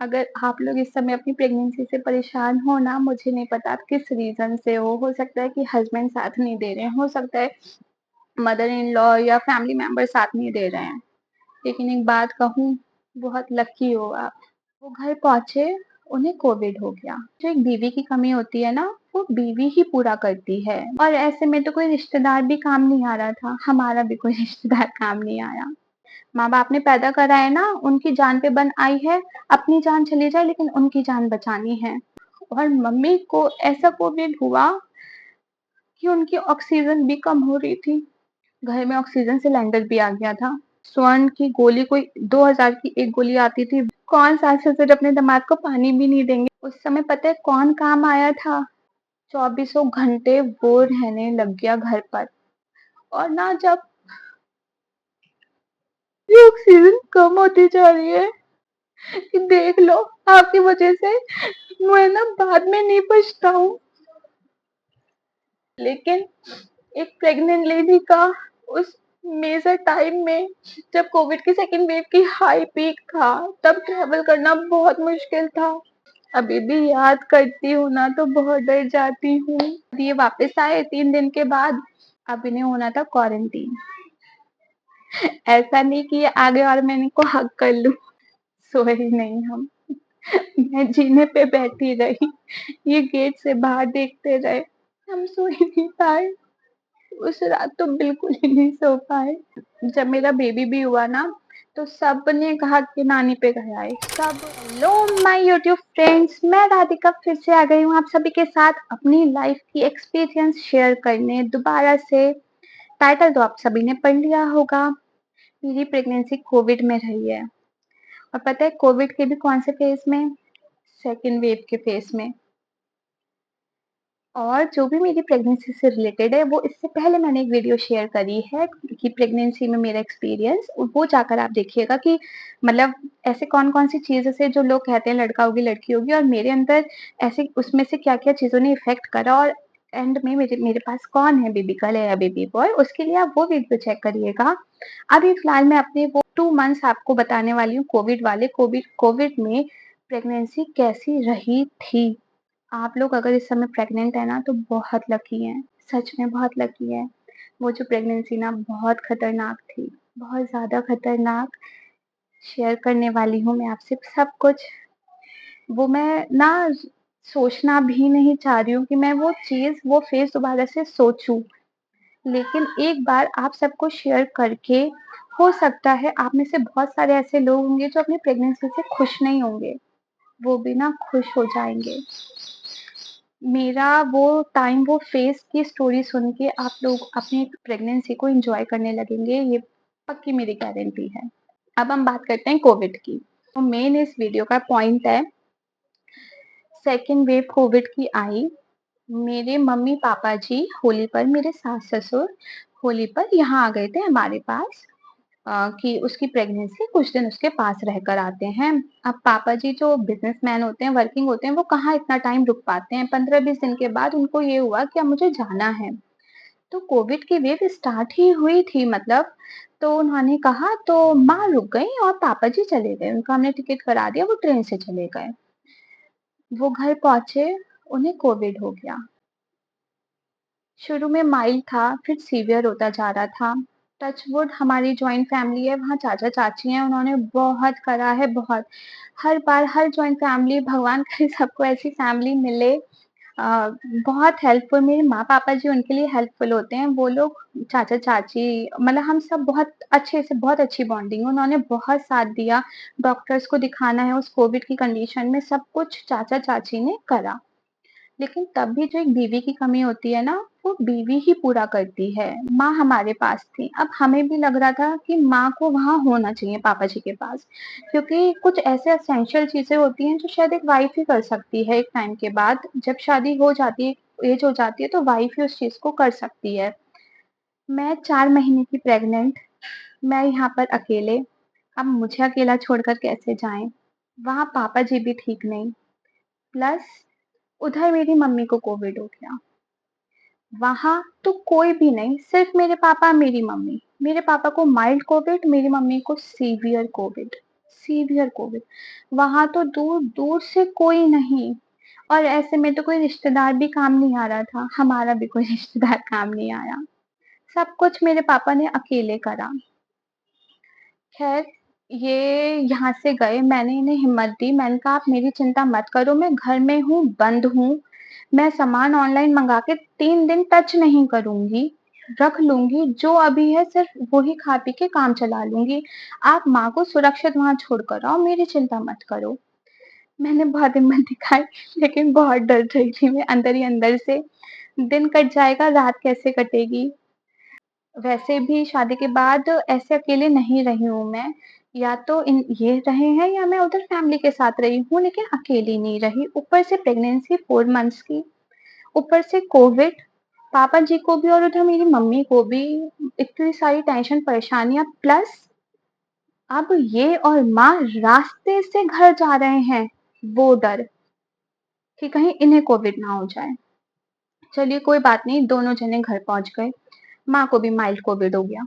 अगर आप लोग इस समय अपनी प्रेगनेंसी से परेशान हो ना, मुझे नहीं पता आप किस रीज़न से हो सकता है कि हस्बैंड साथ नहीं दे रहे हैं, हो सकता है मदर इन लॉ या फैमिली मेंबर साथ नहीं दे रहे हैं। लेकिन एक बात कहूँ, बहुत लकी हो आप। वो घर पहुँचे, उन्हें कोविड हो गया। जो एक बीवी की कमी होती है ना, वो बीवी ही पूरा करती है और ऐसे में तो कोई रिश्तेदार भी काम नहीं आ रहा था, हमारा भी कोई रिश्तेदार काम नहीं आया। माँ-बाप ने पैदा करा है ना, उनकी जान पे बन आई है, अपनी जान चली जाए लेकिन उनकी जान बचानी है। और मम्मी को ऐसा कोविड हुआ कि उनकी ऑक्सीजन भी कम हो रही थी। घर में ऑक्सीजन सिलेंडर भी आ गया था। स्वर्ण की गोली कोई 2000 की एक गोली आती थी। कौन सास-ससुर अपने दामाद को पानी भी नहीं देंगे। उस समय पता है कौन काम आया था? चौबीसों घंटे वो रहने लग गया घर पर। और ना जब ये ऑक्सीजन कम होती जा रही है कि देख लो आपकी वजह से मैं ना बाद में नहीं पछताऊं। लेकिन एक प्रेग्नेंट लेडी का उस मेजर टाइम में जब कोविड की सेकेंड वेव की हाई पीक था, तब ट्रेवल करना बहुत मुश्किल था। अभी भी याद करती हूँ ना तो बहुत डर जाती हूँ। ये वापस आए 3 दिन के बाद। अब इन्हें होना था क्वारंटीन। ऐसा नहीं कि ये आगे और मैं इनको हक कर लूं। सोए ही नहीं हम। मैं जीने पे बैठी रही, ये गेट से बाहर देखते रहे, हम सो ही नहीं पाए। उस रात तो बिल्कुल ही नहीं सो पाए। जब मेरा बेबी भी हुआ ना, तो सबने कहा कि नानी पे गया है सब। हेलो माय यूट्यूब फ्रेंड्स, मैं राधिका फिर से आ गई हूँ आप सभी के साथ अपनी लाइफ की एक्सपीरियंस शेयर करने दोबारा से। टाइटल तो आप सभी ने पढ़ लिया होगा, मेरी प्रेगनेंसी कोविड में रही है। और पता है कोविड के भी कौन से फेज में? सेकेंड वेव के फेज में। और जो भी मेरी प्रेगनेंसी से रिलेटेड है वो इससे पहले मैंने एक वीडियो शेयर करी है कि प्रेगनेंसी में मेरा एक्सपीरियंस, वो जाकर आप देखिएगा कि मतलब ऐसे कौन-कौन सी चीज़ें से जो लोग कहते हैं लड़का होगी, लड़की होगी, और मेरे अंदर ऐसे उसमें से क्या-क्या चीज़ों ने इफ़ेक्ट करा और एंड में मेरे मेरे पास कौन है, बेबी गर्ल है या बेबी बॉय, उसके लिए आप वो वीडियो चेक करिएगा। अभी फिलहाल मैं अपने वो 2 मंथ्स आपको बताने वाली हूँ कोविड वाले। कोविड कोविड में प्रेगनेंसी कैसी रही थी। आप लोग अगर इस समय प्रेग्नेंट है ना तो बहुत लकी हैं, सच में बहुत लकी हैं। वो जो प्रेगनेंसी ना बहुत खतरनाक थी, बहुत ज़्यादा खतरनाक। शेयर करने वाली हूँ मैं आपसे सब कुछ। वो मैं ना सोचना भी नहीं चाह रही हूँ कि मैं वो चीज़, वो फेज़ दोबारा से सोचूँ। लेकिन एक बार आप सबको शेयर करके हो सकता है आप में से बहुत सारे ऐसे लोग होंगे जो अपनी प्रेगनेंसी से खुश नहीं होंगे, वो भी ना खुश हो जाएँगे। मेरा वो टाइम, वो फेज़ की स्टोरी सुन के आप लोग अपनी प्रेगनेंसी को एन्जॉय करने लगेंगे, ये पक्की मेरी गारंटी है। अब हम बात करते हैं कोविड की। तो मेन इस वीडियो का पॉइंट है, सेकंड वेव कोविड की आई। मेरे मम्मी-पापा जी होली पर, मेरे सास-ससुर होली पर यहाँ आ गए थे हमारे पास। कि उसकी प्रेगनेंसी कुछ दिन उसके पास रहकर आते हैं। अब पापा जी जो बिज़नेसमैन होते हैं, वर्किंग होते हैं, वो कहाँ इतना टाइम रुक पाते हैं। 15-20 दिन के बाद उनको ये हुआ कि अब मुझे जाना है। तो कोविड की वेव स्टार्ट ही हुई थी मतलब, तो उन्होंने कहा तो माँ रुक गई और पापा जी चले गए। उनका हमने टिकट करा दिया, वो ट्रेन से चले गए। वो घर पहुँचे, उन्हें कोविड हो गया। शुरू में माइल्ड था, फिर सीवियर होता जा रहा था। टच वुड हमारी जॉइंट फैमिली है, वहाँ चाचा-चाची हैं, उन्होंने बहुत करा है, बहुत। हर बार हर जॉइंट फैमिली, भगवान करे सबको ऐसी फैमिली मिले। बहुत हेल्पफुल, मेरे माँ-पापा जी उनके लिए हेल्पफुल होते हैं। वो लोग चाचा-चाची, मतलब हम सब बहुत अच्छे से, बहुत अच्छी बॉन्डिंग है। उन्होंने बहुत साथ दिया। डॉक्टर्स को दिखाना है उस कोविड की कंडीशन में, सब कुछ चाचा-चाची ने करा। लेकिन तब भी जो एक बीवी की कमी होती है ना, वो बीवी ही पूरा करती है। माँ हमारे पास थी, अब हमें भी लग रहा था कि माँ को वहाँ होना चाहिए पापा जी के पास, क्योंकि कुछ ऐसे एसेंशियल चीज़ें होती हैं जो शायद एक वाइफ़ ही कर सकती है एक टाइम के बाद। जब शादी हो जाती है, एज हो जाती है, तो वाइफ़ ही उस चीज़ को कर सकती है। मैं 4 महीने की प्रेग्नेंट, मैं यहाँ पर अकेले, अब मुझे अकेला छोड़कर कैसे जाएँ? वहाँ पापा जी भी ठीक नहीं, प्लस उधर मेरी मम्मी को कोविड हो गया। वहाँ तो कोई भी नहीं, सिर्फ मेरे पापा, मेरी मम्मी। मेरे पापा को माइल्ड कोविड, मेरी मम्मी को सीवियर कोविड। Severe Covid. वहाँ तो दूर-दूर से कोई नहीं, और ऐसे में तो कोई रिश्तेदार भी काम नहीं आ रहा था, हमारा भी कोई रिश्तेदार काम नहीं आया। सब कुछ मेरे पापा ने अकेले करा। ख़ैर, ये यहाँ से गए, मैंने इन्हें हिम्मत दी, मैंने कहा आप मेरी चिंता मत करो, मैं घर में हूँ, बंद हूँ, मैं सामान ऑनलाइन मँगा के 3 दिन टच नहीं करूँगी, रख लूँगी, जो अभी है सिर्फ़ वही खा पी के काम चला लूँगी। आप माँ को सुरक्षित वहाँ छोड़ कर आओ, मेरी चिंता मत करो। मैंने बहुत हिम्मत दिखाई, लेकिन बहुत डर रही थी मैं अंदर ही अंदर से, दिन कट जाएगा, रात कैसे कटेगी? वैसे भी शादी के बाद ऐसे अकेले नहीं रही हूँ मैं, या तो इन ये रहे हैं या मैं उधर फैमिली के साथ रही हूँ, लेकिन अकेली नहीं रही। ऊपर से प्रेगनेंसी 4 मंथ्स की, ऊपर से कोविड, पापा जी को भी और उधर मेरी मम्मी को भी इतनी सारी टेंशन परेशानियाँ, प्लस अब ये और माँ रास्ते से घर जा रहे हैं, वो डर कि कहीं इन्हें कोविड ना हो जाए। चलिए कोई बात नहीं, दोनों जने घर पहुँच गए, माँ को भी माइल्ड कोविड हो गया।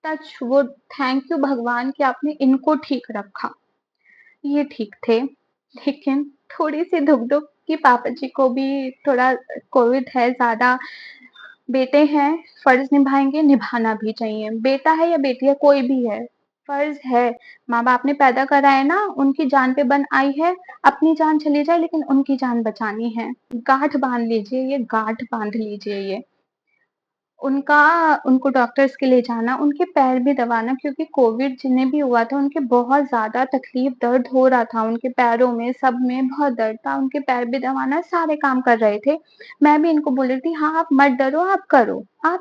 टच वुड, थैंक यू भगवान कि आपने इनको ठीक रखा। ये ठीक थे, लेकिन थोड़ी-सी धुक-धुक कि पापा जी को भी थोड़ा कोविड है ज़्यादा। बेटे हैं, फ़र्ज़ निभाएँगे, निभाना भी चाहिए। बेटा है या बेटी है, कोई भी है, फ़र्ज़ है। माँ-बाप ने पैदा करा है ना, उनकी जान पे बन आई है, अपनी जान चली जाए लेकिन उनकी जान बचानी है। गाँठ बाँध लीजिए ये, गाँठ बाँध लीजिए ये। उनका उनको डॉक्टर्स के ले जाना, उनके पैर भी दबाना, क्योंकि कोविड जिन्हें भी हुआ था उनके बहुत ज़्यादा तकलीफ़, दर्द हो रहा था उनके पैरों में, सब में बहुत दर्द था, उनके पैर भी दबाना, सारे काम कर रहे थे। मैं भी इनको बोल रही थी, हाँ, आप मत डरो, आप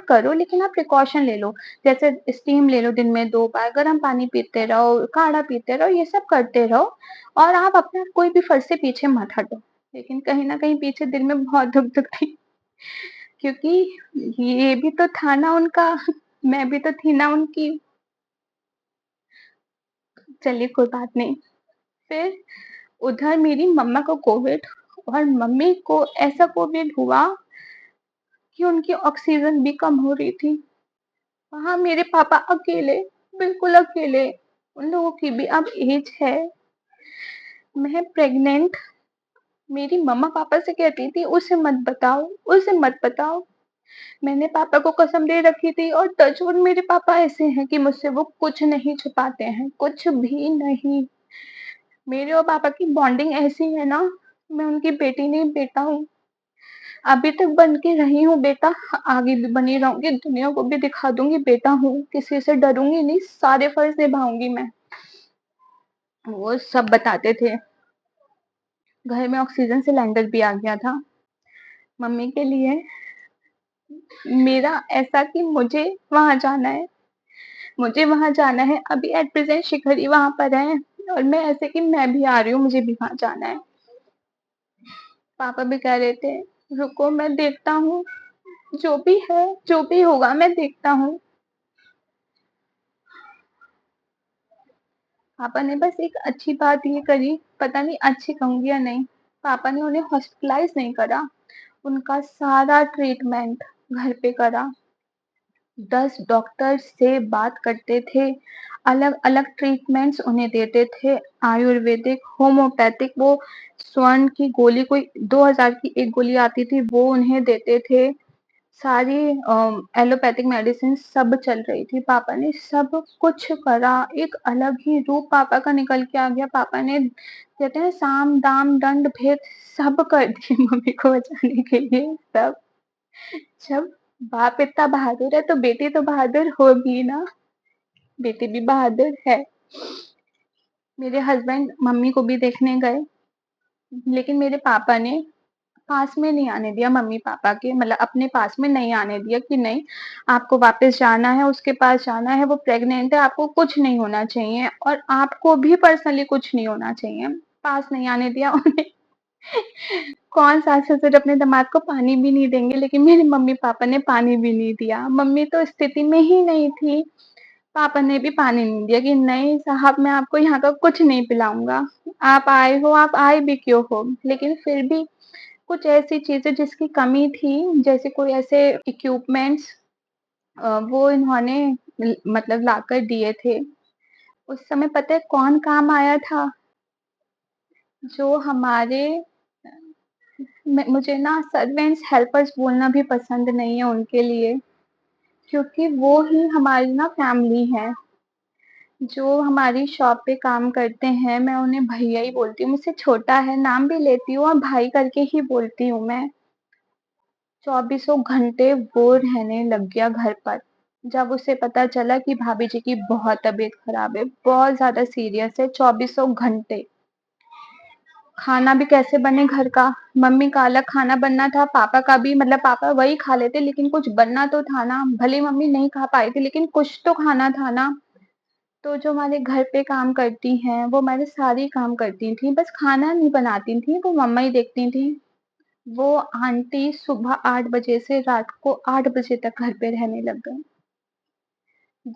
करो लेकिन आप प्रिकॉशन ले लो। जैसे स्टीम ले लो दिन में 2 बार, गर्म पानी पीते रहो, काढ़ा पीते रहो, ये सब करते रहो, और आप अपना कोई भी फ़र्ज़ से पीछे मत हटो। लेकिन कहीं न कहीं पीछे दिल में बहुत धुक-धुक थी। क्योंकि ये भी तो था ना उनका, मैं भी तो थी ना उनकी। चलिए कोई बात नहीं। फिर उधर मेरी मम्मा को कोविड, और मम्मी को ऐसा कोविड हुआ कि उनकी ऑक्सीजन भी कम हो रही थी। वहाँ मेरे पापा अकेले, बिल्कुल अकेले। उन लोगों की भी अब एज है। मैं प्रेग्नेंट, मेरी मम्मा पापा से कहती थी उसे मत बताओ, उसे मत बताओ। मैंने पापा को कसम दे रखी थी, और टच वुड मेरे पापा ऐसे हैं कि मुझसे वो कुछ नहीं छुपाते हैं, कुछ भी नहीं। मेरे और पापा की बॉन्डिंग ऐसी है ना, मैं उनकी बेटी नहीं बेटा हूँ। अभी तक बन के रही हूँ बेटा, आगे भी बनी रहूँगी, दुनिया को भी दिखा दूँगी बेटा हूँ, किसी से डरूँगी नहीं, सारे फर्ज़ निभाऊँगी मैं। वो सब बताते थे। घर में ऑक्सीजन सिलेंडर भी आ गया था मम्मी के लिए। मेरा ऐसा कि मुझे वहाँ जाना है, अभी एट प्रेज़ेंट शिखर ही वहाँ पर है, और मैं ऐसे कि मैं भी आ रही हूँ, मुझे भी वहाँ जाना है। पापा भी कह रहे थे, रुको मैं देखता हूँ, जो भी है, जो भी होगा मैं देखता हूँ। पापा ने बस एक अच्छी बात ये करी, पता नहीं अच्छी कहूँगी या नहीं, पापा ने उन्हें हॉस्पिटलाइज़ नहीं करा, उनका सारा ट्रीटमेंट घर पे करा। 10 डॉक्टर्स से बात करते थे, अलग-अलग ट्रीटमेंट्स उन्हें देते थे, आयुर्वेदिक, होम्योपैथिक, वो स्वर्ण की गोली, कोई 2000 की एक गोली आती थी, वो उन्हें देते थे। सारी एलोपैथिक मेडिसिन सब चल रही थी, पापा ने सब कुछ करा, एक अलग ही रूप पापा का निकल के आ गया। पापा ने, कहते हैं, साम, दाम, दंड, भेद सब कर दिए मम्मी को बचाने के लिए, सब। जब बाप इतना बहादुर है तो बेटी तो बहादुर होगी ना, बेटी भी बहादुर है। मेरे हस्बैंड मम्मी को भी देखने गए, लेकिन मेरे पापा ने पास में नहीं आने दिया, मम्मी-पापा के, मतलब अपने पास में नहीं आने दिया कि नहीं, आपको वापस जाना है, उसके पास जाना है, वो प्रेग्नेंट है, आपको कुछ नहीं होना चाहिए, और आपको भी पर्सनली कुछ नहीं होना चाहिए। पास नहीं आने दिया उन्हें। कौन सास-ससुर अपने दामाद को पानी भी नहीं देंगे, लेकिन मेरे मम्मी-पापा ने पानी भी नहीं दिया। मम्मी तो स्थिति में ही नहीं थी, पापा ने भी पानी नहीं दिया कि नहीं साहब, मैं आपको यहाँ का कुछ नहीं पिलाऊँगा। आप आए हो, आप आए भी क्यों हो? लेकिन फिर भी कुछ ऐसी चीज़ें जिसकी कमी थी, जैसे कोई ऐसे इक्विपमेंट्स, वो इन्होंने मतलब लाकर दिए थे। उस समय पता है कौन काम आया था? जो हमारे मुझे ना सर्वेंट्स, हेल्पर्स बोलना भी पसंद नहीं है उनके लिए, क्योंकि वो ही हमारी ना फैमिली है। जो हमारी शॉप पे काम करते हैं, मैं उन्हें भैया ही बोलती हूँ, मुझसे छोटा है, नाम भी लेती हूँ और भाई करके ही बोलती हूँ मैं। चौबीसों घंटे वो रहने लग गया घर पर। जब उसे पता चला कि भाभी जी की बहुत तबीयत खराब है, बहुत ज़्यादा सीरियस है, चौबीसों घंटे। खाना भी कैसे बने घर का? मम्मी का अलग खाना बनना था, पापा का भी, मतलब पापा वही खा लेते लेकिन कुछ बनना तो था ना, भले मम्मी नहीं खा पाई थी लेकिन कुछ तो खाना था ना। तो जो हमारे घर पे काम करती हैं, वो हमारे सारे काम करती थीं, बस खाना नहीं बनाती थीं, वो मम्मा ही देखती थीं। वो आंटी सुबह 8 बजे से रात को 8 बजे तक घर पे रहने लग गईं।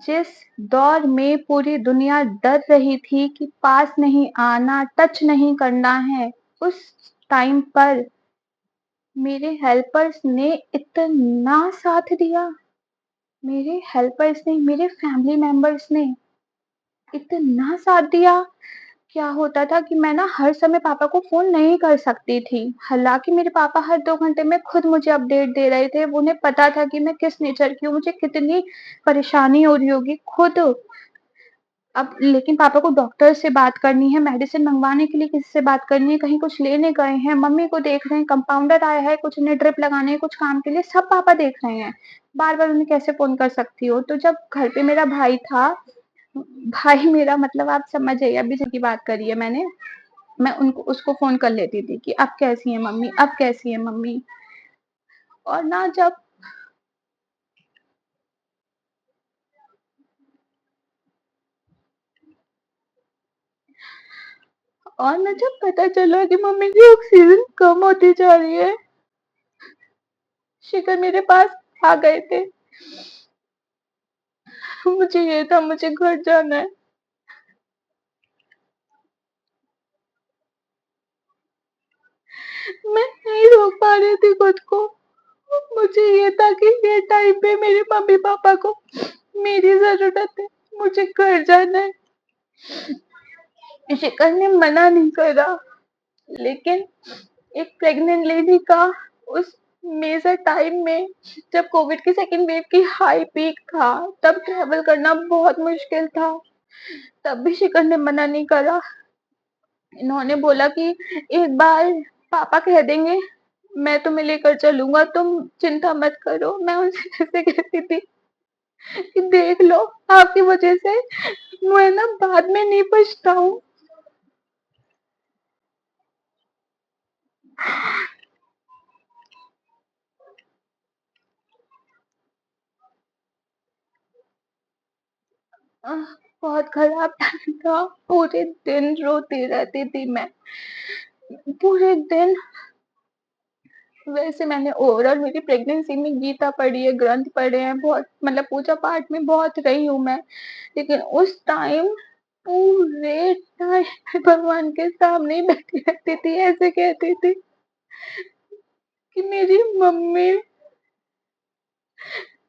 जिस दौर में पूरी दुनिया डर रही थी कि पास नहीं आना, टच नहीं करना है, उस टाइम पर मेरे हेल्पर्स ने इतना साथ दिया। मेरे हेल्पर्स ने, मेरे फैमिली मेंबर्स ने इतना साथ दिया। क्या होता था कि मैं ना हर समय पापा को फ़ोन नहीं कर सकती थी। हालाँकि मेरे पापा हर 2 घंटे में खुद मुझे अपडेट दे रहे थे। उन्हें पता था कि मैं किस नेचर की हूँ, मुझे कितनी परेशानी हो रही होगी खुद। अब लेकिन पापा को डॉक्टर से बात करनी है, मेडिसिन मँगवाने के लिए किसी से बात करनी है, कहीं कुछ लेने गए हैं, मम्मी को देख रहे हैं, कंपाउंडर आया है, कुछ उन्हें ड्रिप लगानी है, कुछ काम के लिए, सब पापा देख रहे हैं। बार-बार उन्हें कैसे फ़ोन कर सकती हूँ? तो जब घर पे मेरा भाई था, भाई मेरा मतलब आप समझ जाइए, अभी की बात करी है मैंने, मैं उनको उसको फ़ोन कर लेती थी कि अब कैसी हैं मम्मी? अब कैसी हैं मम्मी? और ना जब और ना जब पता चला कि मम्मी की ऑक्सीजन कम होती जा रही है, शिखर मेरे पास आ गए थे। मुझे ये था मुझे घर जाना है। मैं नहीं रोक पा रही थी खुद को। मुझे ये था कि ये टाइम पे मेरे मम्मी-पापा को मेरी ज़रूरत है, मुझे घर जाना है। शिखर ने मना नहीं करा, लेकिन एक प्रेग्नेंट लेडी का उस मेजर टाइम में, जब कोविड की सेकंड वेव की हाई पीक था, तब ट्रैवल करना बहुत मुश्किल था। तब भी शिखर ने मना नहीं करा। इन्होंने बोला कि एक बार पापा कह देंगे, मैं तुम्हें लेकर चलूँगा, तुम चिंता मत करो। मैं उनसे ऐसे कहती थी कि देख लो, आपकी वजह से मैं ना बाद में नहीं पछताऊँ। बहुत खराब टाइम था, पूरे दिन रोती रहती थी मैं, पूरे दिन। वैसे मैंने ओवरऑल मेरी प्रेगनेंसी में गीता पढ़ी है, ग्रंथ पढ़े हैं, बहुत मतलब पूजा पाठ में बहुत रही हूँ मैं। लेकिन उस टाइम पूरे टाइम भगवान के सामने ही बैठी रहती थी, ऐसे कहती थी कि मेरी मम्मी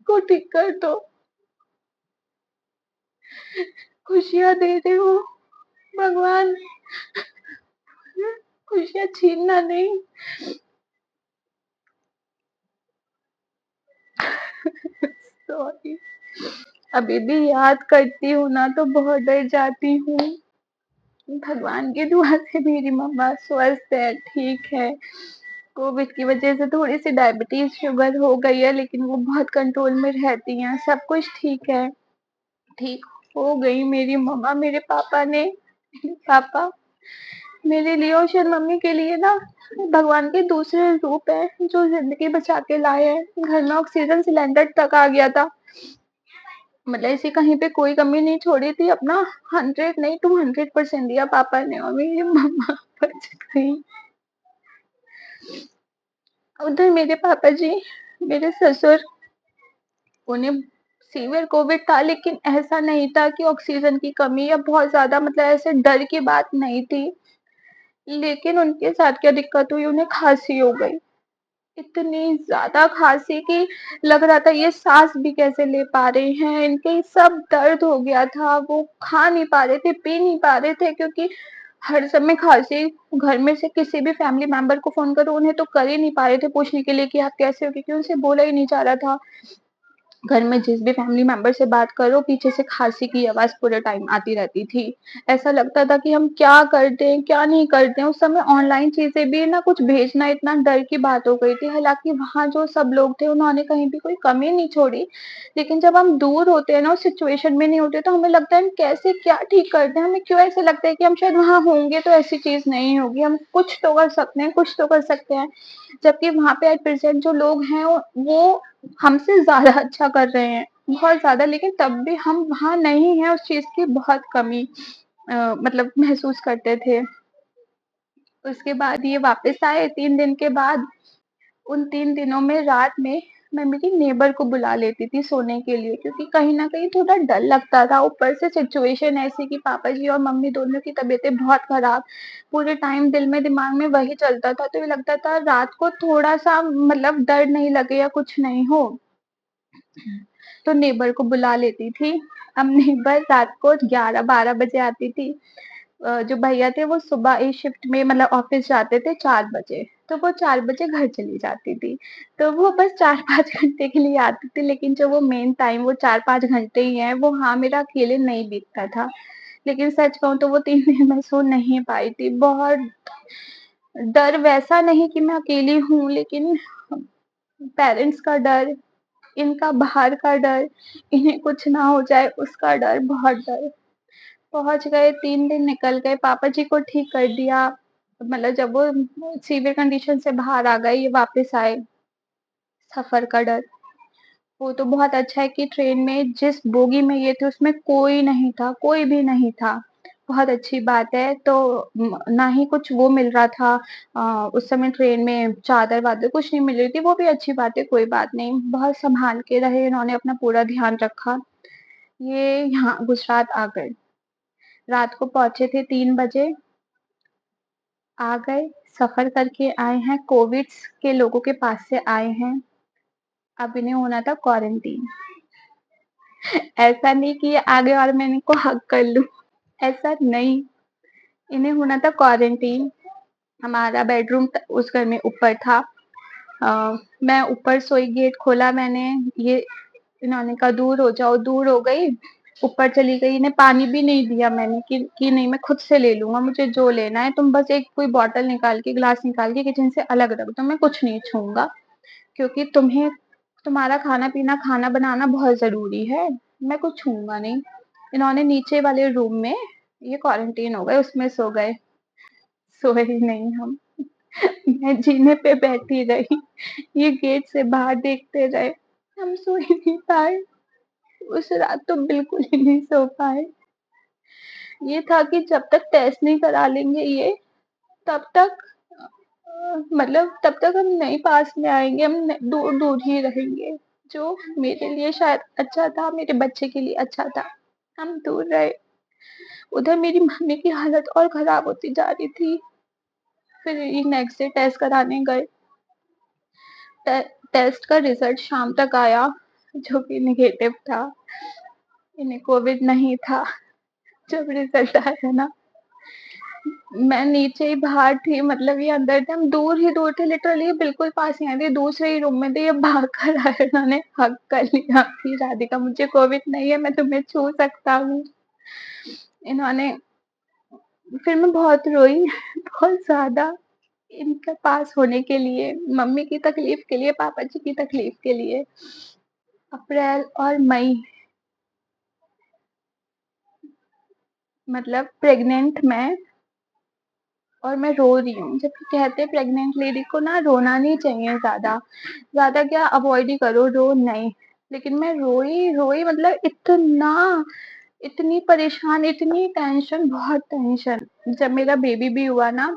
को ठीक कर दो, खुशियाँ दे रहे हो भगवान, खुशियाँ छीनना नहीं। सॉरी, अभी भी याद करती हूँ ना तो बहुत डर जाती हूँ। भगवान की दुआ से मेरी मम्मा स्वस्थ है, ठीक है। कोविड की वजह से थोड़ी-सी डायबिटीज़, शुगर हो गई है, लेकिन वो बहुत कंट्रोल में रहती हैं, सब कुछ ठीक है। ठीक हो गई मेरी मम्मा। मेरे पापा मेरे लिए और शायद मम्मी के लिए ना भगवान के दूसरे रूप हैं, जो ज़िंदगी बचा के लाए हैं। घर में ऑक्सीजन सिलेंडर तक आ गया था। मतलब ऐसी कहीं पे कोई कमी नहीं छोड़ी थी, अपना 100 नहीं 200% दिया पापा ने और मेरी मम्मा बच गई। उधर मेरे पापा जी, मेरे ससुर, उन्हें सीवियर कोविड था लेकिन ऐसा नहीं था कि ऑक्सीजन की कमी या बहुत ज़्यादा, मतलब ऐसे डर की बात नहीं थी। लेकिन उनके साथ क्या दिक्कत हुई, उन्हें खाँसी हो गई। इतनी ज़्यादा खाँसी कि लग रहा था ये साँस भी कैसे ले पा रहे हैं, इनके सब दर्द हो गया था, वो खा नहीं पा रहे थे, पी नहीं पा रहे थे क्योंकि हर समय खाँसी। घर में से किसी भी फैमिली मेंबर को फ़ोन करो, उन्हें तो कर ही नहीं पा रहे थे पूछने के लिए कि आप कैसे हो? क्योंकि उनसे बोला ही नहीं जा रहा था। घर में जिस भी फैमिली मेंबर से बात करो, पीछे से खाँसी की आवाज़ पूरे टाइम आती रहती थी। ऐसा लगता था कि हम क्या कर दें, क्या नहीं कर दें? उस समय ऑनलाइन चीज़ें भी ना कुछ भेजना इतना डर की बात हो गई थी। हालाँकि वहाँ जो सब लोग थे उन्होंने कहीं भी कोई कमी नहीं छोड़ी। लेकिन जब हम दूर होते हैं ना, उस सिचुएशन में नहीं होते, तो हमें लगता है हम कैसे क्या ठीक कर दें? हमें क्यों ऐसा लगता है कि हम शायद वहाँ होंगे तो ऐसी चीज़ नहीं होगी, हम कुछ तो कर सकते हैं, कुछ तो कर सकते हैं। जबकि वहाँ पे एट प्रेज़ेंट जो लोग हैं वो हमसे ज़्यादा अच्छा कर रहे हैं, बहुत ज़्यादा, लेकिन तब भी हम वहाँ नहीं हैं, उस चीज़ की बहुत कमी मतलब महसूस करते थे। उसके बाद ये वापस आए 3 दिन के बाद, उन 3 दिनों में रात में मैं मेरी नेबर को बुला लेती थी सोने के लिए, क्योंकि कहीं न कहीं थोड़ा डर लगता था। ऊपर से सिचुएशन ऐसी कि पापा जी और मम्मी दोनों की तबीयतें बहुत खराब, पूरे टाइम दिल में दिमाग में वही चलता था, तो ये लगता था रात को थोड़ा-सा मतलब डर नहीं लगे या कुछ नहीं हो, तो नेबर को बुला लेती थी। अब नेबर रात को 11-12 बजे आती थी। जो भैया थे वो सुबह ए शिफ्ट में मतलब ऑफ़िस जाते थे 4 बजे, तो वो 4 बजे घर चली जाती थी। तो वो बस 4-5 घंटे के लिए आती थी, लेकिन जो वो मेन टाइम वो 4-5 घंटे ही है, वो हाँ, मेरा अकेले नहीं बीतता था। लेकिन सच कहूँ तो वो 3 दिन मैं सो नहीं पाई थी। बहुत डर, वैसा नहीं कि मैं अकेली हूँ, लेकिन पेरेंट्स का डर, इनका बाहर का डर, इन्हें कुछ ना हो जाए उसका डर, बहुत डर। पहुँच गए, 3 दिन निकल गए, पापा जी को ठीक कर दिया। मतलब जब वो सीवियर कंडीशन से बाहर आ गए, ये वापस आए, सफ़र का डर। वो तो बहुत अच्छा है कि ट्रेन में जिस बोगी में ये थे उसमें कोई नहीं था, कोई भी नहीं था। बहुत अच्छी बात है, तो ना ही कुछ वो मिल रहा था उस समय ट्रेन में चादर-वादर कुछ नहीं मिल रही थी, वो भी अच्छी बात है, कोई बात नहीं। बहुत सँभाल के रहे, इन्होंने अपना पूरा ध्यान रखा। ये यहाँ गुजरात आ गए। रात को पहुँचे थे 3 बजे, आ गए, सफ़र करके आए हैं, कोविड्स के लोगों के पास से आए हैं। अब इन्हें होना था क्वारंटीन। ऐसा नहीं कि ये आ गए और मैं इनको हग कर लूँ, ऐसा नहीं। इन्हें होना था क्वारंटीन। हमारा बेडरूम त उस घर में ऊपर था। मैं ऊपर सोई, गेट खोला मैंने, ये इन्होंने कहा दूर हो जाओ, दूर हो गई, ऊपर चली गई। इन्हें पानी भी नहीं दिया मैंने कि नहीं मैं खुद से ले लूँगा, मुझे जो लेना है तुम बस एक कोई बॉटल निकाल के, ग्लास निकाल के किचन से अलग रख दो, मैं कुछ नहीं छूऊँगा, क्योंकि तुम्हें तुम्हारा खाना-पीना, खाना बनाना बहुत ज़रूरी है, मैं कुछ छूऊँगा नहीं। इन्होंने नीचे वाले रूम में, ये क्वारंटीन हो गए, उसमें सो गए, सोए ही नहीं हम। मैं जीने पे बैठी रही, ये गेट से बाहर देखते रहे, हम सो ही नहीं पाए। उस रात तो बिल्कुल ही नहीं सो पाए। ये था कि जब तक टेस्ट नहीं करा लेंगे ये, तब तक मतलब तब तक हम नहीं पास में आएँगे, हम न दूर-दूर ही रहेंगे। जो मेरे लिए शायद अच्छा था, मेरे बच्चे के लिए अच्छा था, हम दूर रहे। उधर मेरी मम्मी की हालत और खराब होती जा रही थी। फिर ये नेक्स्ट डे टेस्ट कराने गए। टे टेस्ट का रिज़ल्ट शाम तक आया, जो कि नेगेटिव था। इन्हें कोविड नहीं था। जब रिज़ल्ट आया ना, मैं नीचे ही बाहर थी, मतलब ये अंदर थे, हम दूर थे, लिटरली बिल्कुल पास ही आए थे, दूसरे ही रूम में थे, ये भाग कर आए, उन्होंने हग कर लिया कि राधिका मुझे कोविड नहीं है, मैं तुम्हें छू सकता हूँ। इन्होंने फिर मैं बहुत रोई, बहुत ज़्यादा, इनके पास होने के लिए, मम्मी की तकलीफ के लिए, पापा जी की तकलीफ के लिए। अप्रैल और मई, मतलब प्रेग्नेंट मैं, और मैं रो रही हूँ। जबकि कहते हैं प्रेग्नेंट लेडी को ना रोना नहीं चाहिए ज़्यादा, ज़्यादा क्या अवॉइड ही करो, रो नहीं। लेकिन मैं रोई मतलब इतनी परेशान, इतनी टेंशन, बहुत टेंशन। जब मेरा बेबी भी हुआ ना,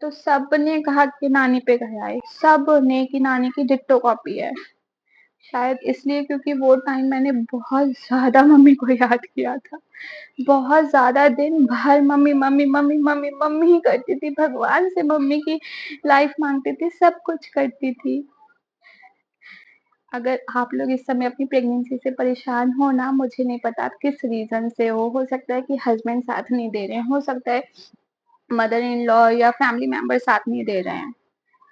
तो सबने कहा कि नानी पे गया है, सबने कि नानी की डिट्टो कॉपी है। शायद इसलिए क्योंकि वो टाइम मैंने बहुत ज़्यादा मम्मी को याद किया था। बहुत ज़्यादा दिन भर mummy, mummy, mummy, mummy, mummy ही करती थी, भगवान से मम्मी की लाइफ़ माँगती थी, सब कुछ करती थी। अगर आप लोग इस समय अपनी प्रेगनेंसी से परेशान हो ना, मुझे नहीं पता आप किस रीज़न से हो सकता है कि हस्बैंड साथ नहीं दे रहे हैं, हो सकता है मदर इन लॉ या फैमिली मेंबर साथ नहीं दे रहे हैं।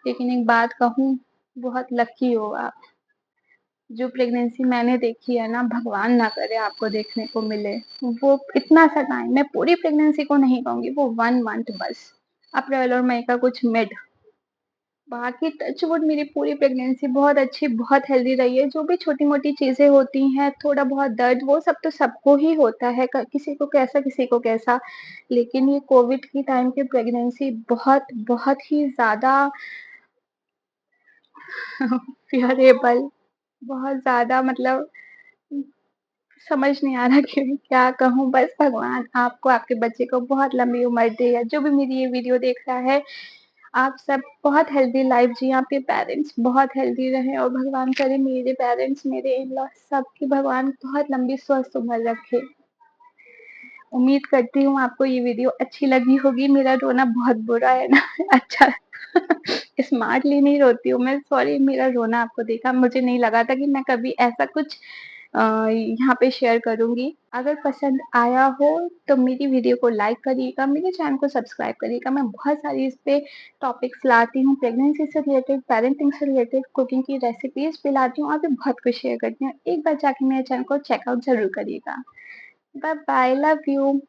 लेकिन एक बात कहूँ, बहुत लकी हो आप। जो प्रेगनेंसी मैंने देखी है ना, भगवान ना करे आपको देखने को मिले। वो इतना सा टाइम, मैं पूरी प्रेगनेंसी को नहीं कहूँगी, वो 1 मंथ बस, अप्रैल और मई का कुछ मिड। बाकी टच वुड मेरी पूरी प्रेगनेंसी बहुत अच्छी, बहुत हेल्दी रही है। जो भी छोटी-मोटी चीज़ें होती हैं, थोड़ा बहुत दर्द, वो सब तो सबको ही होता है, क किसी को कैसा, किसी को कैसा। लेकिन ये कोविड की टाइम की प्रेगनेंसी बहुत, बहुत ही ज़्यादा फ़ियरेबल, बहुत ज़्यादा मतलब समझ नहीं आ रहा कि क्या कहूँ। बस भगवान आपको, आपके बच्चे को बहुत लंबी उम्र दे, या जो भी मेरी ये वीडियो देख रहा है, आप सब बहुत हेल्दी लाइफ जिएँ, आपके पेरेंट्स बहुत हेल्दी रहें, और भगवान करे मेरे पेरेंट्स, मेरे इन-लॉ सबकी भगवान बहुत लंबी स्वस्थ उम्र रखे। उम्मीद करती हूँ आपको ये वीडियो अच्छी लगी होगी। मेरा रोना बहुत बुरा है ना, अच्छा स्मार्टली नहीं रोती हूँ मैं, सॉरी, मेरा रोना आपको देखा, मुझे नहीं लगा था कि मैं कभी ऐसा कुछ यहाँ पे शेयर करूँगी। अगर पसंद आया हो तो मेरी वीडियो को लाइक करिएगा, मेरे चैनल को सब्सक्राइब करिएगा। मैं बहुत सारी इस पे टॉपिक्स लाती हूँ, प्रेगनेंसी से रिलेटेड, पेरेंटिंग से रिलेटेड, कुकिंग की रेसिपीज़ भी लाती हूँ, और भी बहुत कुछ शेयर करती हूँ। एक बार जाके मेरे चैनल को चेकआउट ज़रूर करिएगा। Bye bye, love you.